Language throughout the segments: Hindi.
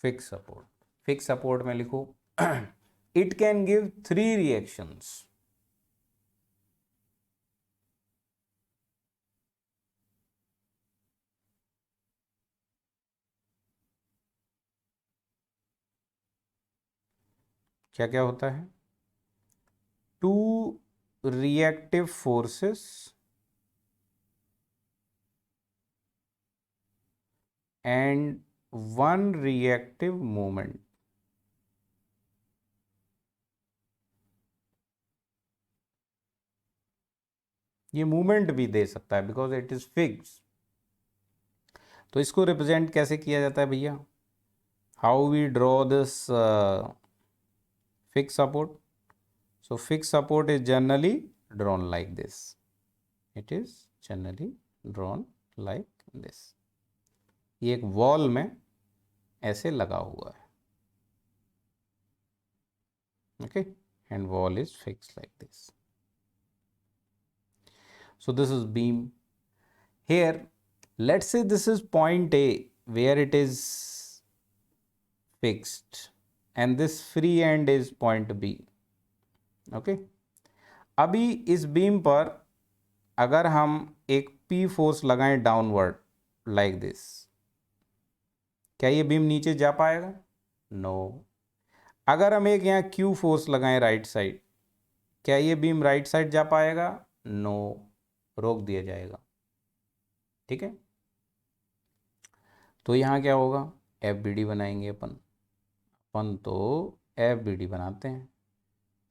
फिक्स सपोर्ट, फिक्स सपोर्ट में लिखो इट कैन गिव 3 रिएक्शंस। क्या क्या होता है? 2 reactive forces and 1 reactive moment. ये मूवमेंट भी दे सकता है बिकॉज इट इज फिक्स। तो इसको रिप्रेजेंट कैसे किया जाता है भैया? How we draw this fixed support? So fixed support is generally drawn like this. It is generally drawn like this. ये एक वॉल में ऐसे लगा हुआ है, okay, and wall is fixed like this. So this is beam. Here let's say this is point A where it is fixed and this free end is point B. Okay, अभी इस बीम पर अगर हम एक P फोर्स लगाएं डाउनवर्ड लाइक दिस, क्या ये बीम नीचे जा पाएगा? नो। अगर हम एक यहाँ Q फोर्स लगाएं राइट साइड, क्या ये बीम राइट साइड जा पाएगा? नो, रोक दिया जाएगा। ठीक है, तो यहाँ क्या होगा? FBD बनाएंगे अपन तो FBD बनाते हैं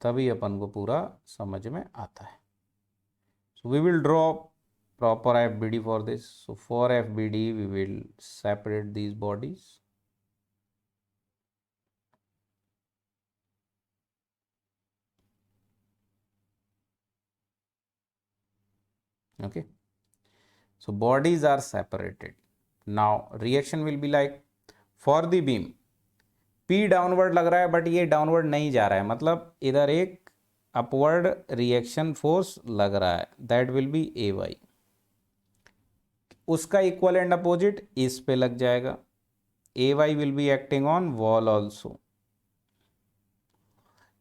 तभी अपन को पूरा समझ में आता है। So we will draw proper FBD for this. So for FBD we will separate these bodies. Okay, so bodies are separated. Now reaction will be like for the beam P downward लग रहा है बट ये डाउनवर्ड नहीं जा रहा है, मतलब इधर एक अपवर्ड रिएक्शन फोर्स लग रहा है, दैट विल बी AY। उसका इक्वल एंड अपोजिट इस पे लग जाएगा, AY will be acting on wall also.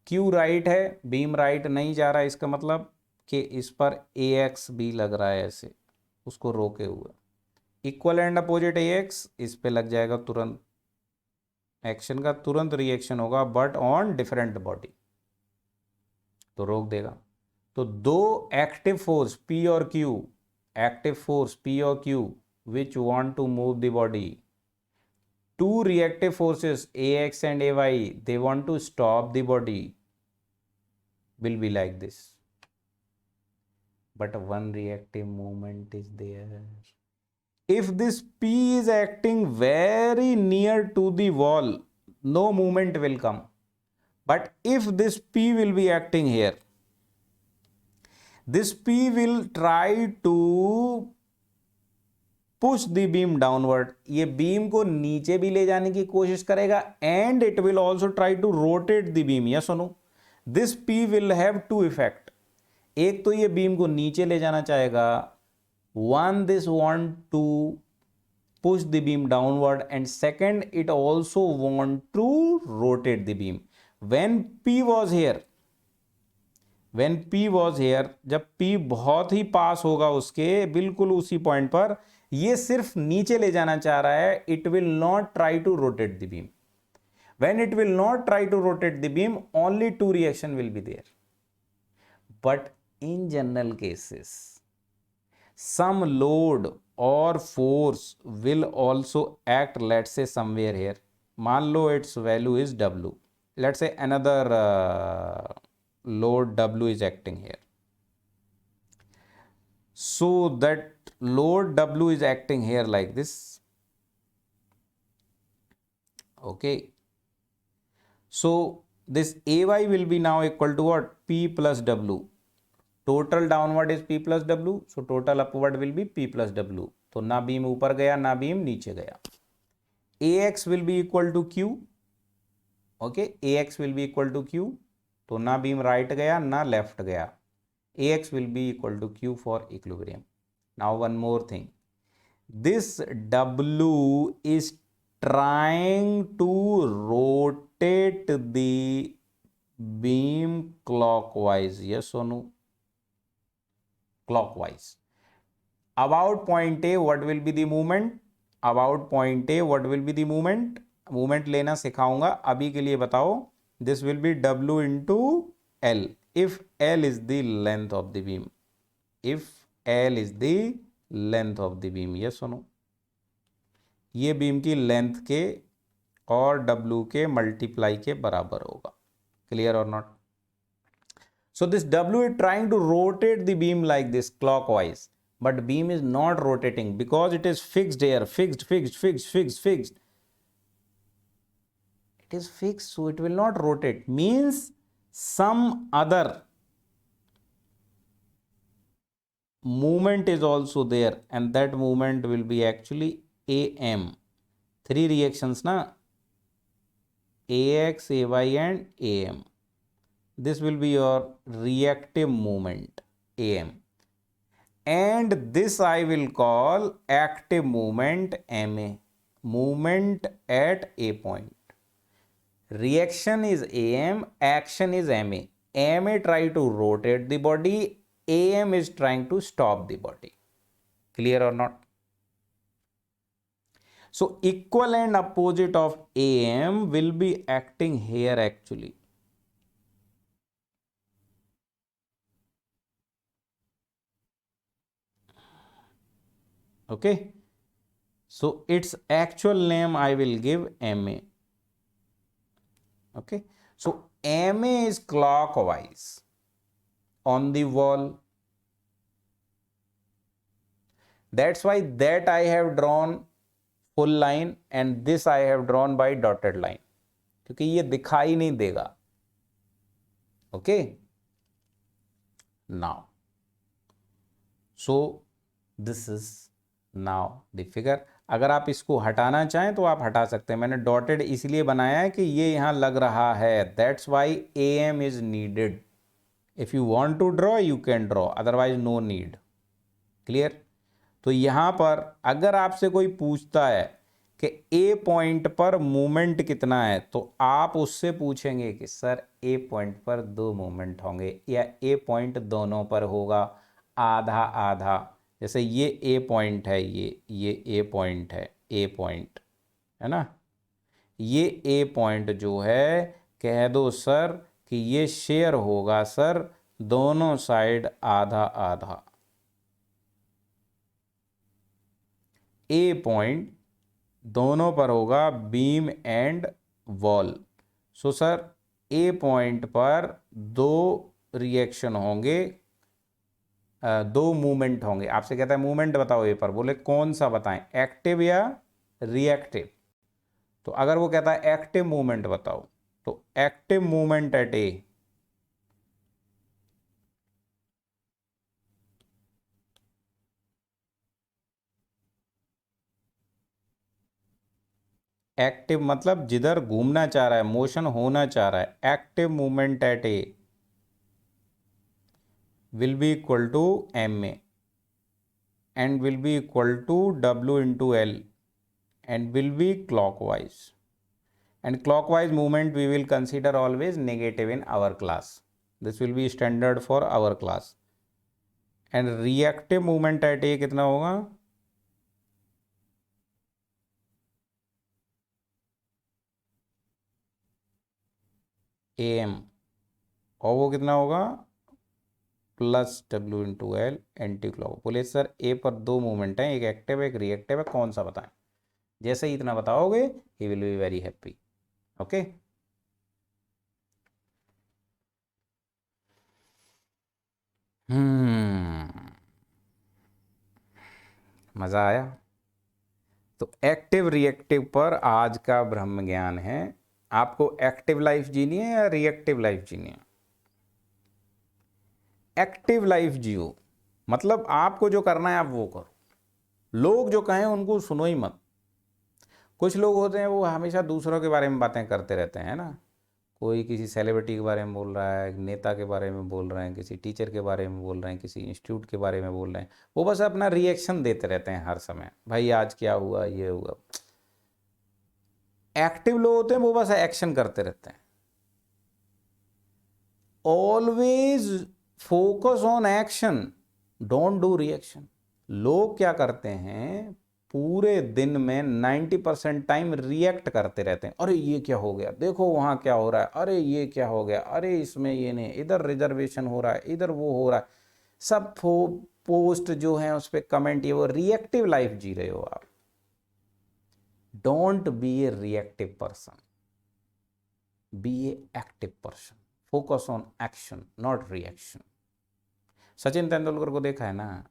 Q right है, बीम राइट नहीं जा रहा है, इसका मतलब कि इस पर AX भी लग रहा है ऐसे उसको रोके हुए। इक्वल एंड अपोजिट AX इस पे लग जाएगा, तुरंत एक्शन का तुरंत रिएक्शन होगा बट ऑन डिफरेंट बॉडी, तो रोक देगा। तो दो एक्टिव फोर्स P और Q, एक्टिव फोर्स P और Q which want to move the body, two reactive forces AX and AY, they want to stop the body, will be like this, but one reactive movement is there. If this P is acting very near to the wall, no movement will come, but if this P will be acting here, this P will try to push the beam downward, ये बीम को नीचे भी ले जाने की कोशिश करेगा and it will also try to rotate the beam. Yes और no? This P will have two effect, एक तो ये बीम को नीचे ले जाना चाहेगा, one this want to push the beam downward and second it also want to rotate the beam. When P was here, when P was here, जब P बहुत ही पास होगा उसके बिल्कुल उसी पॉइंट पर, ये सिर्फ नीचे ले जाना चाह रहा है, it will not try to rotate the beam. When it will not try to rotate the beam, only two reaction will be there, but in general cases some load or force will also act, let's say somewhere here, मान लो its value is W, let's say another load W is acting here, so that load W is acting here like this. Okay, so this AY will be now equal to what? P plus W. Total downward is P plus W, so total upward will be P plus W. तो ना बीम ऊपर गया ना बीम नीचे गया। AX will be equal to Q. Okay, AX will be equal to Q, तो ना बीम राइट गया ना लेफ्ट गया। AX will be equal to Q for equilibrium. Now one more thing, this W is trying to rotate the beam clockwise, yes or no? Clockwise. About point A, what will be the movement? About point A, what will be the movement? Movement लेना सिखाऊंगा, अभी के लिए बताओ. This will be W into L. If L is the length of the beam. If L is the length of the beam, yes or no? ये बीम की लेंथ के और W के मल्टीप्लाई के बराबर होगा. Clear or not? So this W is trying to rotate the beam like this clockwise, but beam is not rotating because it is fixed here, fixed. It is fixed, so it will not rotate. Means some other movement is also there, and that movement will be actually AM. Three reactions na, AX, AY and AM. This will be your reactive movement, AM. And this I will call active movement, MA. Movement at A point. Reaction is AM, action is MA. MA try to rotate the body, AM is trying to stop the body. Clear or not? So equal and opposite of AM will be acting here actually. Okay, so its actual name I will give MA. Okay, so MA is clockwise on the wall. That's why that I have drawn full line and this I have drawn by dotted line, क्योंकि ये दिखाई नहीं देगा. Okay, now so this is now the figure. अगर आप इसको हटाना चाहें तो आप हटा सकते हैं. मैंने डॉटेड इसलिए बनाया है कि ये यहां लग रहा है. That's why AM is needed. If you want to draw you can draw, otherwise no need. Clear? तो यहां पर अगर आपसे कोई पूछता है कि A पॉइंट पर मूवमेंट कितना है, तो आप उससे पूछेंगे कि सर A पॉइंट पर 2 मूवमेंट होंगे, या A पॉइंट दोनों पर होगा, आधा आधा. जैसे ये A पॉइंट है, ये A पॉइंट है, A पॉइंट है ना. ये A पॉइंट जो है, कह दो सर कि ये शेयर होगा सर दोनों साइड आधा आधा. A पॉइंट दोनों पर होगा beam and wall. So sir A point पर 2 रिएक्शन होंगे, 2 मूवमेंट होंगे. आपसे कहता है मूवमेंट बताओ ए पर, बोले कौन सा बताएं, एक्टिव या रिएक्टिव. तो अगर वो कहता है एक्टिव मूवमेंट बताओ, तो active movement at A, active मतलब जिधर घूमना चाह रहा है, मोशन होना चाह रहा है, active movement at A will be equal to MA and will be equal to W into L and will be clockwise. And clockwise movement we will consider always negative in our class. This will be standard for our class. And reactive movement at A कितना होगा? AM. और वो कितना होगा? Plus W into L anti clock. बोले सर ए पर 2 मूवमेंट हैं, एक एक्टिव एक रिएक्टिव है, कौन सा बताएं. जैसे ही इतना बताओगे he will be very happy. Okay, मज़ा आया? तो एक्टिव रिएक्टिव पर आज का ब्रह्म ज्ञान है. आपको एक्टिव लाइफ जीनी है या रिएक्टिव लाइफ जीनी है? एक्टिव लाइफ जियो, मतलब आपको जो करना है आप वो करो. लोग जो कहें उनको सुनो ही मत. कुछ लोग होते हैं वो हमेशा दूसरों के बारे में बातें करते रहते हैं ना. कोई किसी सेलिब्रिटी के बारे में बोल रहा है, नेता के बारे में बोल रहे हैं, किसी टीचर के बारे में बोल रहे हैं, किसी इंस्टीट्यूट के बारे में बोल रहे हैं. वो बस अपना रिएक्शन देते रहते हैं हर समय. भाई आज क्या हुआ, ये हुआ. एक्टिव लोग होते हैं वो बस एक्शन करते रहते हैं। Always focus on action, don't do reaction. लोग क्या करते हैं, पूरे दिन में 90% टाइम रिएक्ट करते रहते हैं। अरे ये क्या हो गया, देखो वहां क्या हो रहा है, अरे ये क्या हो गया, अरे इसमें ये नहीं, इधर रिजर्वेशन हो रहा है, इधर वो हो रहा है। सब पोस्ट जो है उस पर कमेंट, ये वो, रिएक्टिव लाइफ जी रहे हो आप। Don't be a reactive person, be a active person. Focus on action not reaction. Sachin Tendulkar को देखा है ना,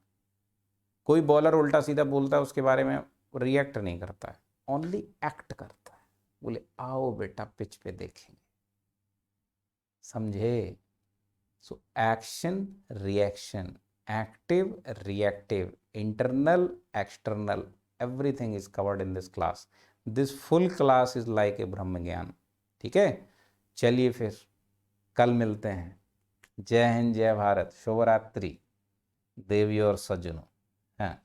कोई बॉलर उल्टा सीधा बोलता है उसके बारे में, रिएक्ट नहीं करता है, ओनली एक्ट करता है। बोले आओ बेटा पिच पे देखेंगे, समझे? So action reaction, active reactive, internal external, everything is covered in this class. This full class is like a ब्रह्म ज्ञान। ठीक है, चलिए फिर कल मिलते हैं। जय हिंद, जय भारत, शुभ रात्रि देवी और सज्जनों। हाँ